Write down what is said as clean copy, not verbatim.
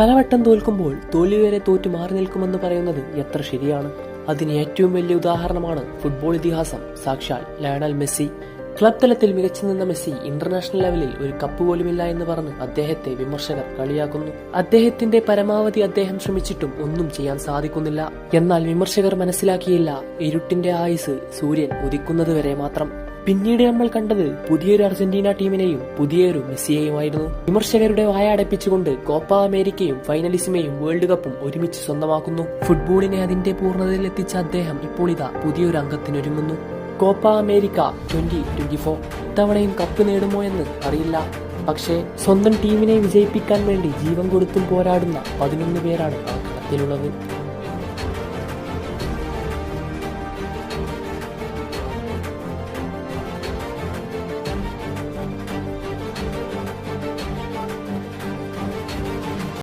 പലവട്ടം തോൽക്കുമ്പോൾ തോൽവി വരെ തോറ്റു മാറി നിൽക്കുമെന്ന് പറയുന്നത് എത്ര ശരിയാണ്. അതിന് ഏറ്റവും വലിയ ഉദാഹരണമാണ് ഫുട്ബോൾ ഇതിഹാസം സാക്ഷാൽ ലയണൽ മെസ്സി. ക്ലബ് തലത്തിൽ മികച്ചു നിന്ന മെസ്സി ഇന്റർനാഷണൽ ലെവലിൽ ഒരു കപ്പ് പോലുമില്ല എന്ന് പറഞ്ഞ് അദ്ദേഹത്തെ വിമർശകർ കളിയാക്കുന്നു. അദ്ദേഹത്തിന്റെ പരമാവധി അദ്ദേഹം ശ്രമിച്ചിട്ടും ഒന്നും ചെയ്യാൻ സാധിക്കുന്നില്ല. എന്നാൽ വിമർശകർ മനസ്സിലാക്കിയില്ല, ഇരുട്ടിന്റെ ആയുസ് സൂര്യൻ ഉദിക്കുന്നതുവരെ മാത്രം. പിന്നീട് നമ്മൾ കണ്ടത് പുതിയൊരു അർജന്റീന ടീമിനെയും പുതിയൊരു മെസ്സിയെയുമായിരുന്നു. വിമർശകരുടെ വായ അടപ്പിച്ചുകൊണ്ട് കോപ്പ അമേരിക്കയും ഫൈനലിസിമയും വേൾഡ് കപ്പും ഒരുമിച്ച് സ്വന്തമാക്കുന്നു. ഫുട്ബോളിനെ അതിന്റെ പൂർണ്ണതയിൽ എത്തിച്ച അദ്ദേഹം ഇപ്പോൾ ഇതാ പുതിയൊരു അംഗത്തിനൊരുങ്ങുന്നു. Copa America 2024. ഇത്തവണയും കപ്പ് നേടുമോ എന്ന് അറിയില്ല. പക്ഷേ സ്വന്തം ടീമിനെ വിജയിപ്പിക്കാൻ വേണ്ടി ജീവൻ കൊടുത്തും പോരാടുന്ന 11 പേരാണ് ആ കളത്തിലുള്ളത്.